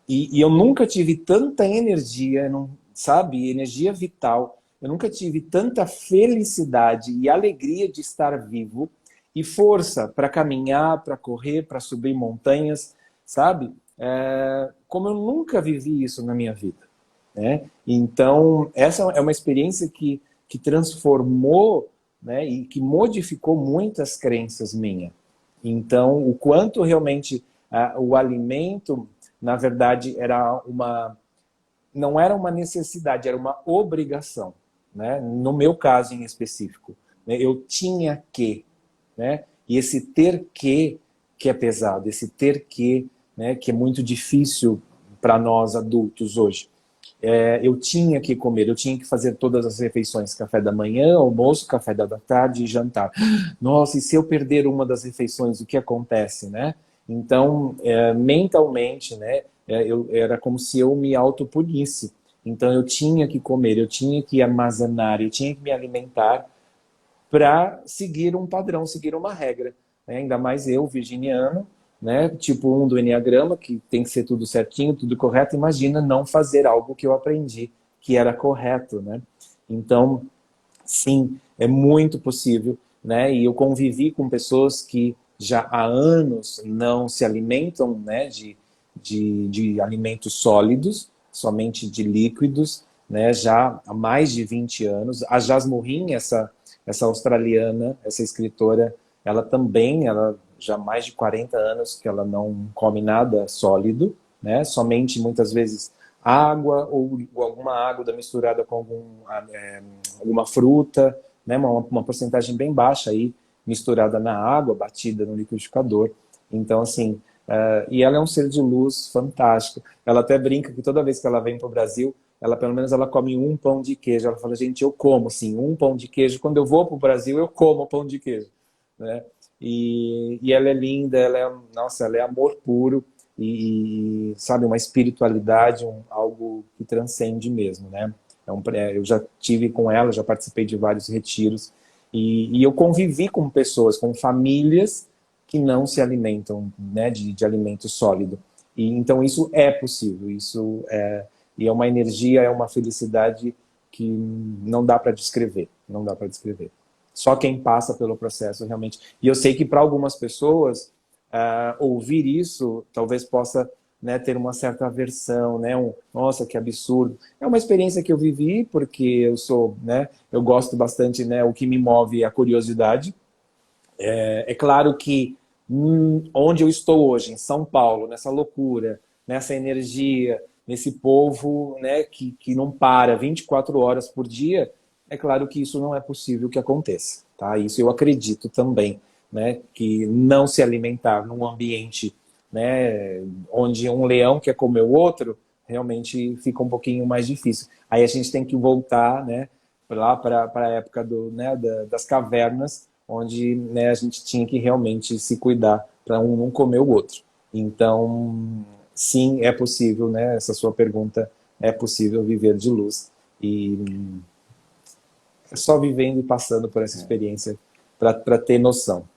e eu nunca tive tanta energia, não, sabe, energia vital. Eu nunca tive tanta felicidade e alegria de estar vivo e força para caminhar, para correr, para subir montanhas, sabe? Como eu nunca vivi isso na minha vida, né? Então, essa é uma experiência que transformou, né, e que modificou muitas crenças minhas. Então, o quanto realmente o alimento, na verdade, não era uma necessidade, era uma obrigação, né? No meu caso em específico, né? Eu tinha que, né? E esse ter que é pesado, esse ter que, né, que é muito difícil para nós adultos hoje. Eu tinha que comer, eu tinha que fazer todas as refeições, café da manhã, almoço, café da tarde e jantar. Nossa, e se eu perder uma das refeições, o que acontece, né? Então, mentalmente, né, era como se eu me autopunisse. Então, eu tinha que comer, eu tinha que armazenar, eu tinha que me alimentar para seguir um padrão, seguir uma regra, né? Ainda mais eu, virginiano, né? Tipo 1 do Enneagrama, que tem que ser tudo certinho, tudo correto. Imagina não fazer algo que eu aprendi que era correto, né? Então, sim, é muito possível, né? E eu convivi com pessoas que já há anos não se alimentam, né, de alimentos sólidos, somente de líquidos, né, já há mais de 20 anos. A Jasmine, essa australiana, essa escritora, ela também, ela já há mais de 40 anos que ela não come nada sólido, né, somente muitas vezes água ou alguma água misturada com alguma fruta, né, uma porcentagem bem baixa aí misturada na água, batida no liquidificador. Então, assim, e ela é um ser de luz fantástico. Ela até brinca que toda vez que ela vem para o Brasil, ela pelo menos ela come um pão de queijo. Ela fala, gente, eu como, sim, um pão de queijo. Quando eu vou para o Brasil, eu como pão de queijo, né? E ela é linda, nossa, ela é amor puro sabe, uma espiritualidade, algo que transcende mesmo, né? Eu já tive com ela, já participei de vários retiros e eu convivi com pessoas, com famílias que não se alimentam, né, de alimento sólido. E então isso é possível, e é uma energia, é uma felicidade que não dá para descrever, não dá para descrever. Só quem passa pelo processo realmente. E eu sei que para algumas pessoas ouvir isso talvez possa, né, ter uma certa aversão, né? Nossa, que absurdo. É uma experiência que eu vivi porque eu sou, né, eu gosto bastante, né, o que me move é a curiosidade. É claro que onde eu estou hoje, em São Paulo, nessa loucura, nessa energia, nesse povo, né, que não para 24 horas por dia, é claro que isso não é possível que aconteça, tá? Isso eu acredito também, né, que não se alimentar num ambiente, né, onde um leão quer comer o outro, realmente fica um pouquinho mais difícil. Aí a gente tem que voltar, né, lá para a época né, das cavernas, onde, né, a gente tinha que realmente se cuidar para um não comer o outro. Então, sim, é possível, né? Essa sua pergunta, é possível viver de luz. E é só vivendo e passando por essa experiência para ter noção.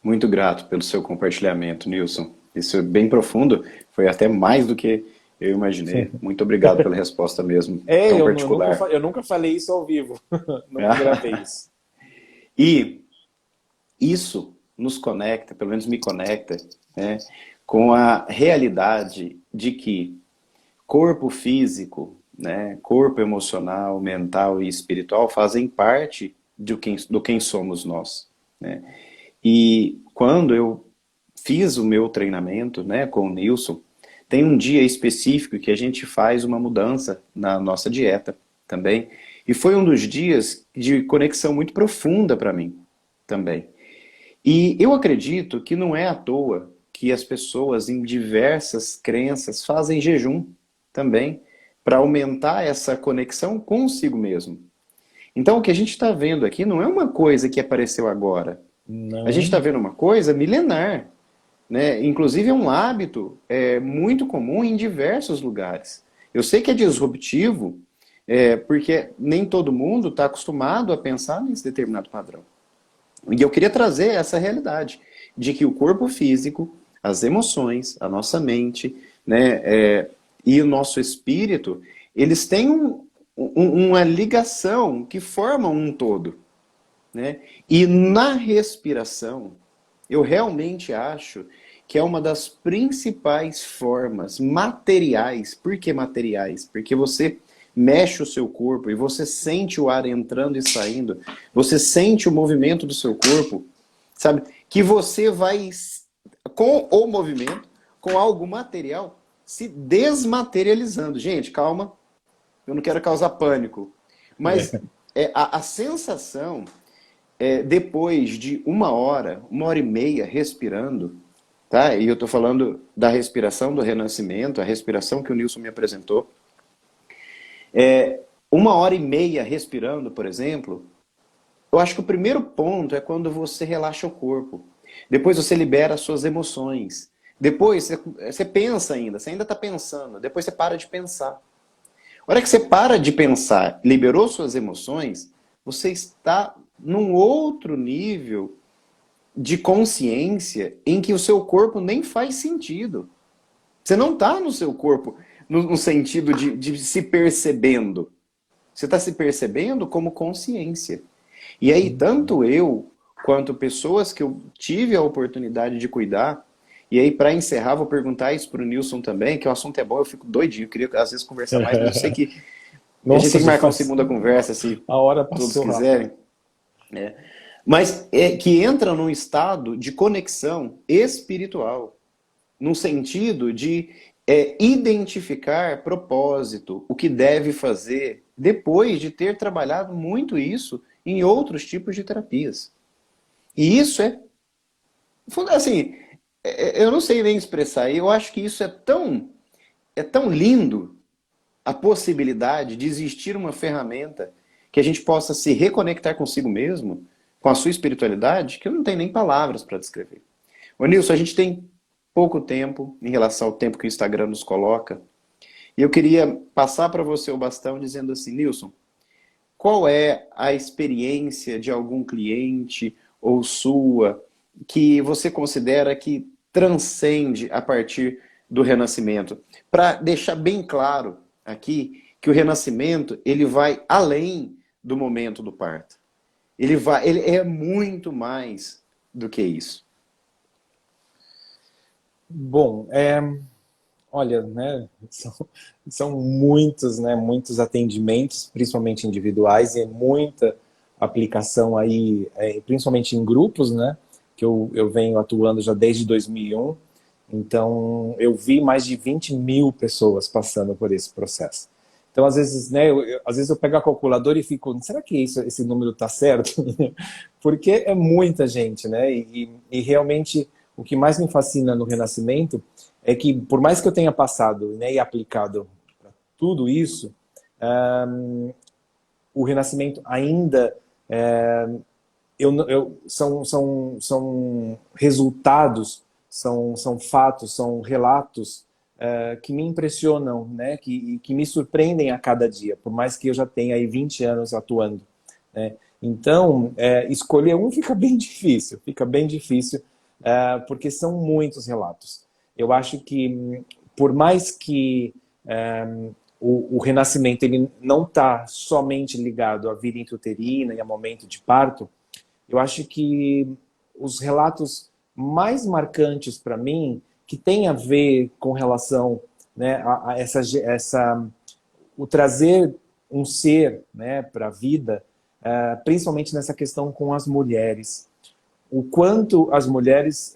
Muito grato pelo seu compartilhamento, Nilson. Isso é bem profundo, foi até mais do que eu imaginei. Muito obrigado pela resposta mesmo, tão particular. Eu nunca falei isso ao vivo. Nunca gravei isso. E isso nos conecta, pelo menos me conecta, né, com a realidade de que corpo físico, né, corpo emocional, mental e espiritual fazem parte do quem somos nós, né? E quando eu fiz o meu treinamento, né, com o Nilson, tem um dia específico que a gente faz uma mudança na nossa dieta também. E foi um dos dias de conexão muito profunda para mim também. E eu acredito que não é à toa que as pessoas em diversas crenças fazem jejum também para aumentar essa conexão consigo mesmo. Então o que a gente está vendo aqui não é uma coisa que apareceu agora. A gente está Não. vendo uma coisa milenar, né? Inclusive é um hábito muito comum em diversos lugares. Eu sei que é disruptivo, porque nem todo mundo está acostumado a pensar nesse determinado padrão. E eu queria trazer essa realidade de que o corpo físico, as emoções, a nossa mente, né, e o nosso espírito, eles têm uma ligação que formam um todo, né? E na respiração, eu realmente acho que é uma das principais formas materiais. Por que materiais? Porque você mexe o seu corpo e você sente o ar entrando e saindo, você sente o movimento do seu corpo, sabe? Que você vai, com o movimento, com algo material, se desmaterializando. Gente, calma, eu não quero causar pânico, mas a sensação, depois de uma hora e meia respirando, tá? E eu estou falando da respiração do renascimento, a respiração que o Nilson me apresentou, uma hora e meia respirando, por exemplo, eu acho que o primeiro ponto é quando você relaxa o corpo. Depois você libera as suas emoções. Depois você pensa ainda, você ainda está pensando. Depois você para de pensar. A hora que você para de pensar, liberou suas emoções, você está num outro nível de consciência em que o seu corpo nem faz sentido. Você não está no seu corpo no sentido de se percebendo. Você está se percebendo como consciência. E aí, tanto eu, quanto pessoas que eu tive a oportunidade de cuidar, e aí, para encerrar, vou perguntar isso para o Nilson também, que o assunto é bom, eu fico doidinho, eu queria às vezes conversar mais, mas eu sei que a gente Nossa, tem que já marcar uma faz... segunda conversa, se A hora todos passou rápido. quiserem. Mas que entra num estado de conexão espiritual, no sentido de identificar propósito, o que deve fazer, depois de ter trabalhado muito isso em outros tipos de terapias. E isso assim, eu não sei nem expressar, eu acho que isso é tão lindo, a possibilidade de existir uma ferramenta que a gente possa se reconectar consigo mesmo, com a sua espiritualidade, que eu não tenho nem palavras para descrever. Ô Nilson, a gente tem pouco tempo em relação ao tempo que o Instagram nos coloca, e eu queria passar para você o bastão dizendo assim, Nilson, qual é a experiência de algum cliente ou sua que você considera que transcende a partir do renascimento? Para deixar bem claro aqui que o renascimento ele vai além do momento do parto. Ele é muito mais do que isso. Bom, olha, né, são muitos, né, muitos atendimentos, principalmente individuais, e muita aplicação aí, principalmente em grupos, né, que eu venho atuando já desde 2001. Então, eu vi mais de 20 mil pessoas passando por esse processo. Então, às vezes, né, às vezes eu pego a calculadora e fico, será que esse número está certo? Porque é muita gente, né? E realmente o que mais me fascina no Renascimento é que, por mais que eu tenha passado, né, e aplicado tudo isso, o Renascimento ainda são resultados, são fatos, são relatos que me impressionam, né? Que me surpreendem a cada dia, por mais que eu já tenha aí 20 anos atuando, né? Então, escolher um fica bem difícil, porque são muitos relatos. Eu acho que, por mais que o renascimento ele não está somente ligado à vida intrauterina e ao momento de parto, eu acho que os relatos mais marcantes para mim, que tem a ver com relação, né, a o trazer um ser, né, para a vida, principalmente nessa questão com as mulheres. O quanto as mulheres,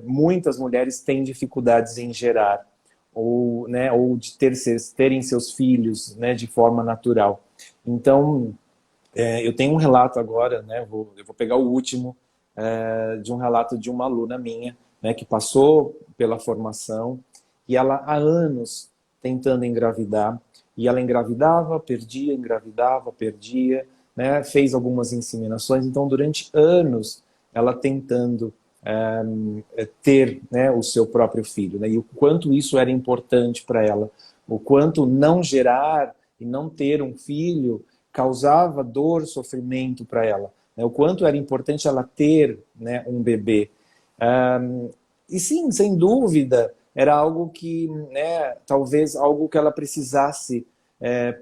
muitas mulheres têm dificuldades em gerar, ou, né, ou de terem seus filhos, né, de forma natural. Então, eu tenho um relato agora, né, eu vou pegar o último, de um relato de uma aluna minha, né, que passou pela formação e ela há anos tentando engravidar, e ela engravidava, perdia, né, fez algumas inseminações, então durante anos ela tentando ter, né, o seu próprio filho, né, e o quanto isso era importante para ela, o quanto não gerar e não ter um filho causava dor, sofrimento para ela, né, o quanto era importante ela ter, né, um bebê. E sim, sem dúvida, era algo que, né, talvez algo que ela precisasse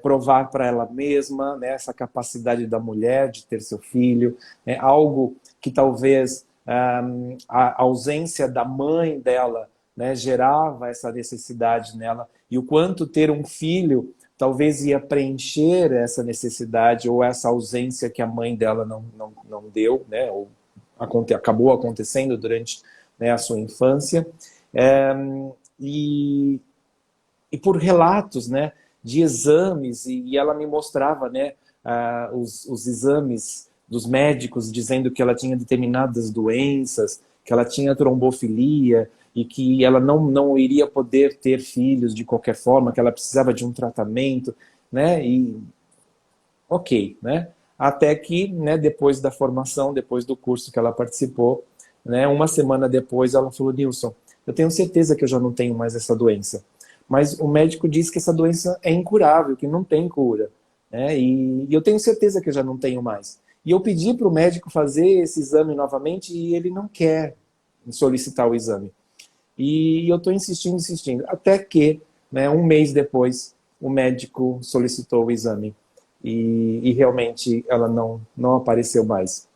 provar para ela mesma, né, essa capacidade da mulher de ter seu filho, né, algo que talvez a ausência da mãe dela, né, gerava essa necessidade nela, e o quanto ter um filho talvez ia preencher essa necessidade ou essa ausência que a mãe dela não deu, né, ou acabou acontecendo durante, né, a sua infância. E por relatos, né, de exames, e ela me mostrava, né, os exames dos médicos dizendo que ela tinha determinadas doenças, que ela tinha trombofilia e que ela não iria poder ter filhos de qualquer forma, que ela precisava de um tratamento, né, e ok, né, até que, né, depois da formação, depois do curso que ela participou, né, uma semana depois ela falou, Nilson, eu tenho certeza que eu já não tenho mais essa doença, mas o médico disse que essa doença é incurável, que não tem cura, né, e eu tenho certeza que eu já não tenho mais. E eu pedi para o médico fazer esse exame novamente e ele não quer solicitar o exame. E eu estou insistindo, até que, né, um mês depois, o médico solicitou o exame. E realmente ela não apareceu mais.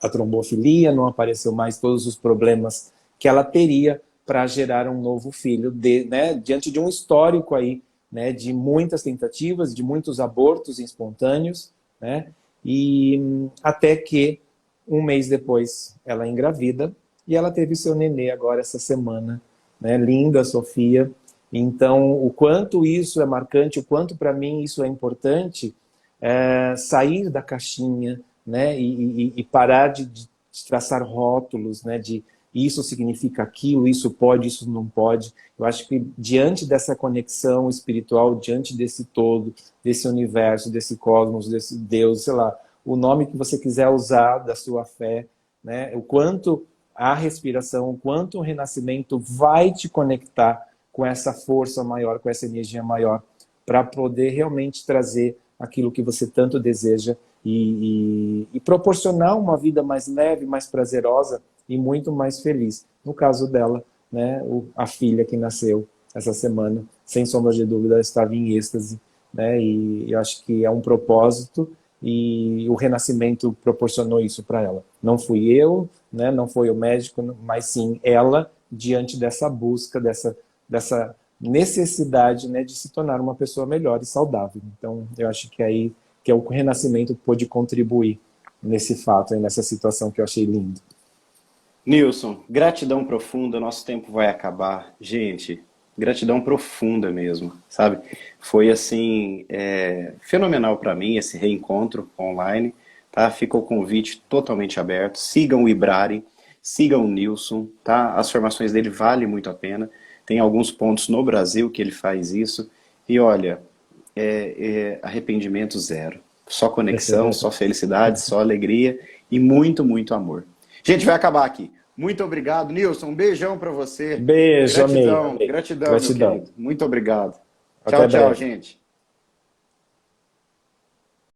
A trombofilia, não apareceu mais todos os problemas que ela teria para gerar um novo filho, né, diante de um histórico aí, né, de muitas tentativas, de muitos abortos espontâneos, né, e até que um mês depois ela engravida e ela teve seu nenê agora essa semana, né, linda Sofia. Então, o quanto isso é marcante, o quanto para mim isso é importante, sair da caixinha, né, e parar de traçar rótulos, né, de isso significa aquilo, isso pode, isso não pode. Eu acho que diante dessa conexão espiritual, diante desse todo, desse universo, desse cosmos, desse Deus, sei lá, o nome que você quiser usar da sua fé, né, o quanto a respiração, o quanto o renascimento vai te conectar com essa força maior, com essa energia maior, para poder realmente trazer aquilo que você tanto deseja e proporcionar uma vida mais leve, mais prazerosa e muito mais feliz. No caso dela, né, a filha que nasceu essa semana, sem sombra de dúvida, estava em êxtase, né, e eu acho que é um propósito e o renascimento proporcionou isso para ela. Não fui eu, né, não foi o médico, mas sim ela, diante dessa busca, dessa necessidade, né, de se tornar uma pessoa melhor e saudável. Então, eu acho que aí que é o renascimento pôde contribuir nesse fato, nessa situação que eu achei lindo. Nilson, gratidão profunda, nosso tempo vai acabar. Gente, gratidão profunda mesmo, sabe? Foi assim, fenomenal para mim esse reencontro online, tá? Fica o convite totalmente aberto. Sigam o Ibrari, sigam o Nilson, tá? As formações dele valem muito a pena. Tem alguns pontos no Brasil que ele faz isso. E olha, arrependimento zero. Só conexão, só felicidade, só alegria e muito, muito amor. Gente, vai acabar aqui. Muito obrigado, Nilson. Um beijão para você. Beijo, Gratidão, amei. gratidão, meu Gratidão. querido. Muito obrigado. Até Tchau, tchau, breve. gente.